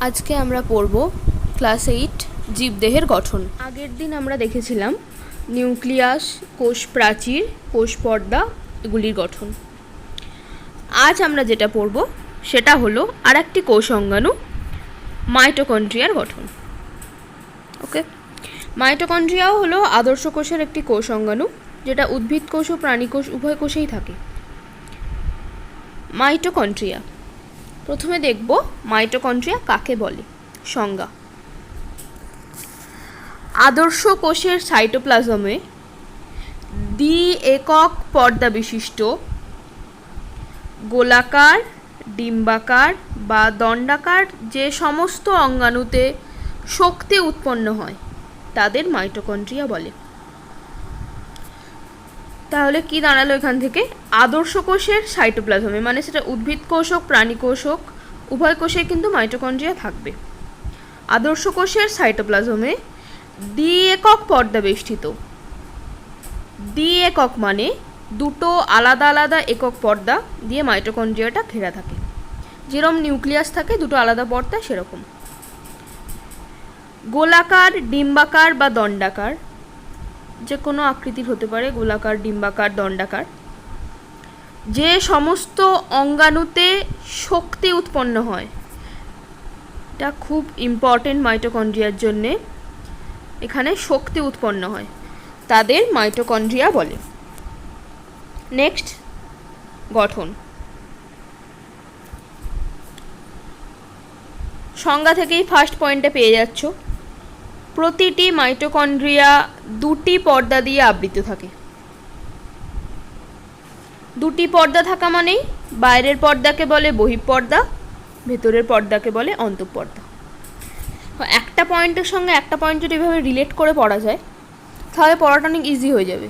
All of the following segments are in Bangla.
আজকে আমরা পড়ব ক্লাস 8 জীবদেহের গঠন। আগের দিন আমরা দেখেছিলাম নিউক্লিয়াস, কোষ প্রাচীর, কোষ পর্দা এগুলির গঠন। আজ আমরা যেটা পড়ব সেটা হলো আর একটি কোষ অঙ্গাণু, মাইটোকন্ড্রিয়ার গঠন। ওকে, মাইটোকন্ড্রিয়াও হলো আদর্শ কোষের একটি কোষ অঙ্গাণু, যেটা উদ্ভিদ কোষ ও প্রাণী কোষ উভয় কোষেই থাকে। মাইটোকন্ড্রিয়া, প্রথমে দেখব মাইটোকন্ড্রিয়া কাকে বলে। সংজ্ঞা: আদর্শ কোষের সাইটোপ্লাজমে দ্বি একক পর্দা বিশিষ্ট গোলাকার, ডিম্বাকার বা দণ্ডাকার যে সমস্ত অঙ্গাণুতে শক্তি উৎপন্ন হয় তাদের মাইটোকন্ড্রিয়া বলে। তাহলে কি দাঁড়ালো এখান থেকে? আদর্শ কোষের সাইটোপ্লাজমে, মানে সেটা উদ্ভিদ কোষ হোক প্রাণী কোষ হোক উভয় কোষে কিন্তু মাইটোকন্ড্রিয়া থাকবে। আদর্শ কোষের সাইটোপ্লাজমে দ্বি একক পর্দা বেষ্টিত, দ্বি একক মানে দুটো আলাদা আলাদা একক পর্দা দিয়ে মাইটোকন্ড্রিয়াটা ঘেরা থাকে। যেরকম নিউক্লিয়াস থাকে দুটো আলাদা পর্দা, সেরকম। গোলাকার, ডিম্বাকার বা দণ্ডাকার, যে কোনো আকৃতির হতে পারে, গোলাকার, ডিম্বাকার, দণ্ডাকার, যে সমস্ত অঙ্গাণুতে শক্তি উৎপন্ন হয়, এটা খুব ইম্পর্টেন্ট মাইটোকন্ড্রিয়ার জন্যে। এখানে শক্তি উৎপন্ন হয় তাদের মাইটোকন্ড্রিয়া বলে। নেক্সট, গঠন। সংজ্ঞা থেকেই ফার্স্ট পয়েন্টে পেয়ে যাচ্ছ, প্রতিটি মাইটোকন্ড্রিয়া দুটি পর্দা দিয়ে আবৃত থাকে। দুটি পর্দা থাকা মানেই বাইরের পর্দাকে বলে বহিঃপর্দা, ভেতরের পর্দাকে বলে অন্তঃপর্দা। একটা পয়েন্টের সঙ্গে একটা পয়েন্ট যদি এভাবে রিলেট করে পড়া যায় তাহলে পড়াটা অনেক ইজি হয়ে যাবে।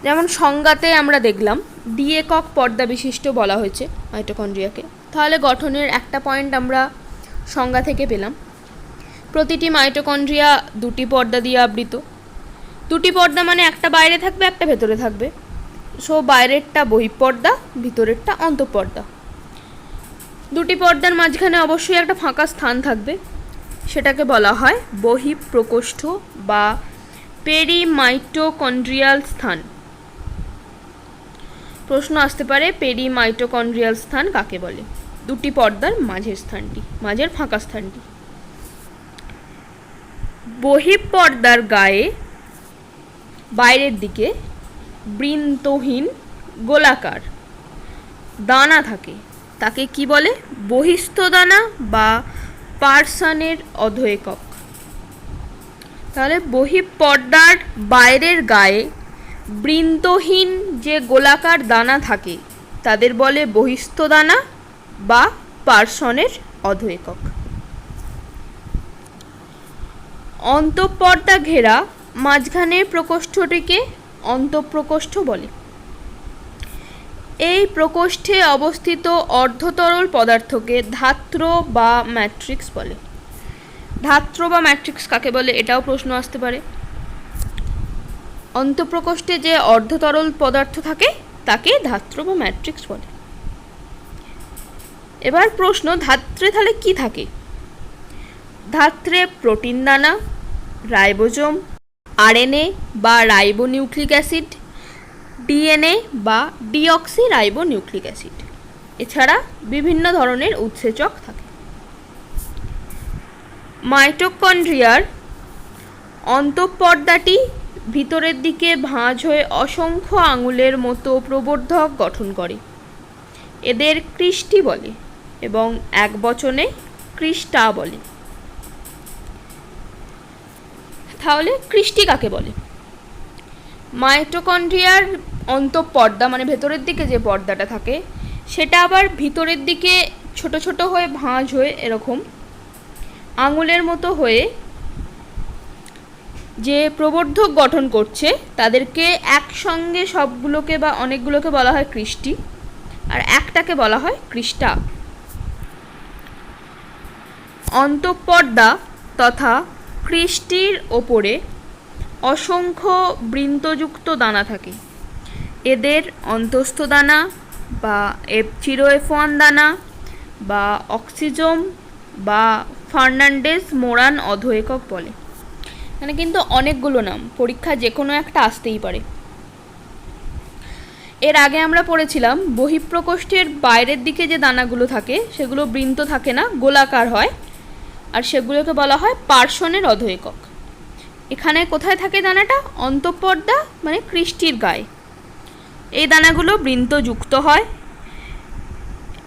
যেমন সংজ্ঞাতে আমরা দেখলাম দ্বি একক পর্দা বিশিষ্ট বলা হয়েছে মাইটোকন্ড্রিয়াকে, তাহলে গঠনের একটা পয়েন্ট আমরা সংজ্ঞা থেকে পেলাম। প্রতিটি মাইটোকন্ড্রিয়া দুটি পর্দা দিয়ে আবৃত। দুটি পর্দা মানে একটা বাইরে থাকবে একটা ভেতরে থাকবে। সো বাইরেরটা বহিঃপর্দা, ভিতরেরটা অন্তঃপর্দা। দুটি পর্দার মাঝখানে অবশ্যই একটা ফাঁকা স্থান থাকবে, সেটাকে বলা হয় বহিঃপ্রকোষ্ঠ বা পেরিমাইটোকন্ড্রিয়াল স্থান। প্রশ্ন আসতে পারে পেরিমাইটোকন্ড্রিয়াল স্থান কাকে বলে? দুটি পর্দার মাঝের স্থানটি, মাঝের ফাঁকা স্থানটি। বহিঃপর্দার গায়ে বাইরের দিকে বৃন্তহীন গোলাকার দানা থাকে, তাকে কি বলে? বহিস্থ দানা বা পার্সনের অধঃএকক। তাহলে বহিঃপর্দার বাইরের গায়ে বৃন্তহীন যে গোলাকার দানা থাকে তাদের বলে বহিস্থ দানা বা পার্সনের অধঃএকক। অন্তঃপর্দা ঘেরা মাঝখানের প্রকোষ্ঠটিকে অন্তঃপ্রকোষ্ঠ বলে। এই প্রকোষ্ঠে অবস্থিত অর্ধতরল পদার্থকে ধাত্র বা ম্যাট্রিক্স বলে। ধাত্র বা ম্যাট্রিক্স কাকে বলে এটাও প্রশ্ন আসতে পারে। অন্তঃপ্রকোষ্ঠে যে অর্ধতরল পদার্থ থাকে তাকে ধাত্র বা ম্যাট্রিক্স বলে। এবার প্রশ্ন, ধাত্রে তাহলে কি থাকে? ধাত্রে প্রোটিন দানা, রাইবোজোম, আরএনএ বা রাইবোনিউক্লিক অ্যাসিড, ডিএনএ বা ডিঅক্সি রাইবোনিউক্লিক অ্যাসিড, এছাড়া বিভিন্ন ধরনের উৎসেচক থাকে। মাইটোকন্ড্রিয়ার অন্তঃপর্দাটি ভিতরের দিকে ভাঁজ হয়ে অসংখ্য আঙুলের মতো প্রবর্ধক গঠন করে। এদের ক্রিস্টি বলে এবং একবচনে ক্রিস্টা বলে। তাহলে ক্রিস্টি কাকে বলে? মাইটোকন্ড্রিয়ার অন্তঃপর্দা মানে ভেতরের দিকে যে পর্দাটা থাকে সেটা আবার ভিতরের দিকে ছোট ছোট হয়ে ভাঁজ হয়ে এরকম আঙুলের মতো হয়ে যে প্রবর্ধক গঠন করছে তাদেরকে একসঙ্গে সবগুলোকে বা অনেকগুলোকে বলা হয় ক্রিস্টি, আর একটাকে বলা হয় ক্রিস্টা। অন্তঃপর্দা তথা ক্রিস্টির ওপরে অসংখ্য বৃন্তযুক্ত দানা থাকে। এদের অন্তস্থ দানা বা F0F1 দানা বা অক্সিজোম বা ফার্নান্ডেজ মোরান অধো একক বলে। এখানে কিন্তু অনেকগুলো নাম, পরীক্ষা যে কোনো একটা আসতেই পারে। এর আগে আমরা পড়েছিলাম বহিঃপ্রকোষ্ঠের বাইরের দিকে যে দানাগুলো থাকে সেগুলো বৃন্ত থাকে না, গোলাকার হয়, আর সেগুলোকে বলা হয় পার্শ্বনের অধো একক। এখানে কোথায় থাকে দানাটা? অন্তঃপর্দা মানে কৃষ্টির গায়ে। এই দানাগুলো বৃন্তযুক্ত হয়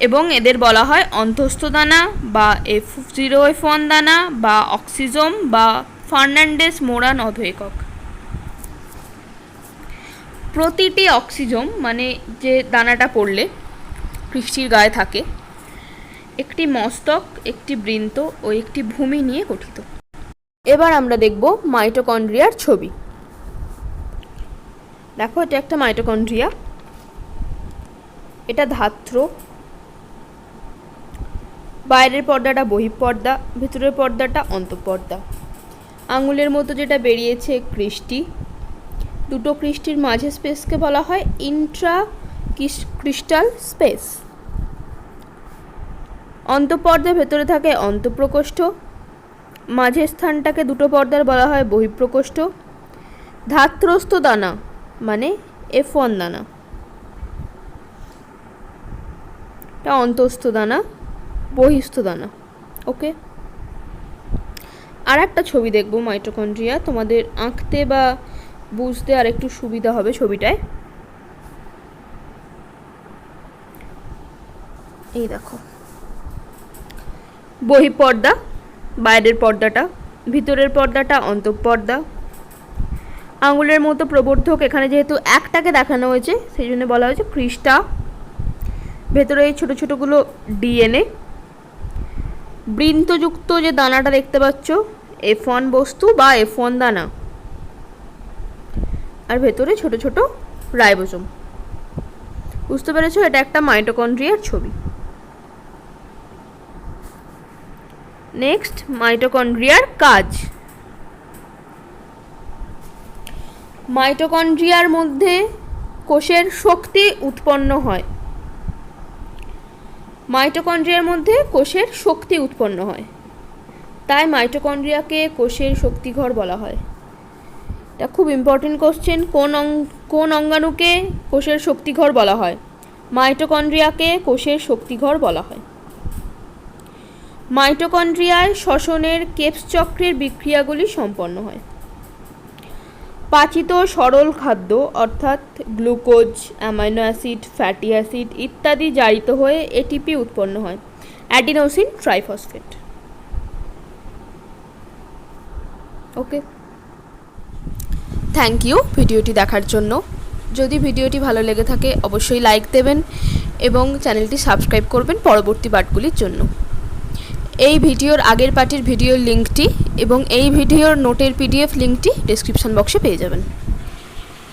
এবং এদের বলা হয় অন্তঃস্থ দানা বা F0F1 দানা বা অক্সিজোম বা ফার্নান্ডেজ মোরান অধো একক। প্রতিটি অক্সিজোম মানে যে দানাটা পড়লে কৃষ্টির গায়ে থাকে একটি মস্তক, একটি বৃন্ত ও একটি ভূমি নিয়ে গঠিত। এবার আমরা দেখব মাইটোকন্ড্রিয়ার ছবি। দেখো, এটা একটা মাইটোকন্ড্রিয়া, এটা ধাত্র, বাইরের পর্দাটা বহিঃপর্দা, ভিতরের পর্দাটা অন্তঃপর্দা। আঙুলের মতো যেটা বেরিয়েছে কৃষ্টি, দুটো কৃষ্টির মাঝে স্পেসকে বলা হয় ইন্ট্রা ক্রিস্টাল স্পেস। অন্তঃপর্দার ভেতরে থাকে অন্তঃপ্রকোষ্ঠ, মাঝের স্থানটাকে দুটো পর্দার বলা হয় বহিঃপ্রকোষ্ঠ। ধাত্রস্থ দানা মানে F1 দানা, এটা অন্তঃস্থ দানা, বহিঃস্থ দানা। ওকে, আর একটা ছবি দেখব মাইটোকন্ড্রিয়া, তোমাদের আঁকতে বা বুঝতে আর একটু সুবিধা হবে ছবিটায়। এই দেখো, বহিঃপর্দা বাইরের পর্দাটা, ভিতরের পর্দাটা অন্তঃপর্দা। আঙুলের মতো প্রবর্ধক, এখানে যেহেতু একটাকে দেখানো হয়েছে সেই জন্য বলা হয়েছে ক্রিস্টা। ভেতরে এই ছোটো ছোটোগুলো ডিএনএ। বৃন্তযুক্ত যে দানাটা দেখতে পাচ্ছ F1 বস্তু বা F1 দানা, আর ভেতরে ছোট ছোট রাইবোজোম। বুঝতে পেরেছো? এটা একটা মাইটোকন্ড্রিয়ার ছবি। নেক্সট, মাইটোকন্ড্রিয়ার কাজ। মাইটোকন্ড্রিয়ার মধ্যে কোষের শক্তি উৎপন্ন হয়। মাইটোকন্ড্রিয়ার মধ্যে কোষের শক্তি উৎপন্ন হয়, তাই মাইটোকন্ড্রিয়াকে কোষের শক্তিঘর বলা হয়। এটা খুব ইম্পর্টেন্ট কোশ্চেন। কোন অঙ্গাণুকে কোষের শক্তিঘর বলা হয়? মাইটোকন্ড্রিয়াকে কোষের শক্তিঘর বলা হয়। মাইটোকন্ড্রিয়ায় শ্বসনের কেপস চক্রের বিক্রিয়াগুলি সম্পন্ন হয়। পাচিত সরল খাদ্য অর্থাৎ glucose, amino acid, fatty acid ইত্যাদি জারিত হয়ে এটিপি উৎপন্ন হয়, adenosine triphosphate. Okay, thank you ভিডিওটি দেখার জন্য। যদি ভিডিওটি ভালো লেগে থাকে অবশ্যই লাইক দেবেন এবং চ্যানেলটি সাবস্ক্রাইব করবেন পরবর্তী পার্টগুলির জন্য। এই ভিডিওর আগের পার্টির ভিডিওর লিঙ্কটি এবং এই ভিডিওর নোটের PDF লিঙ্কটি ডেসক্রিপশন বক্সে পেয়ে যাবেন।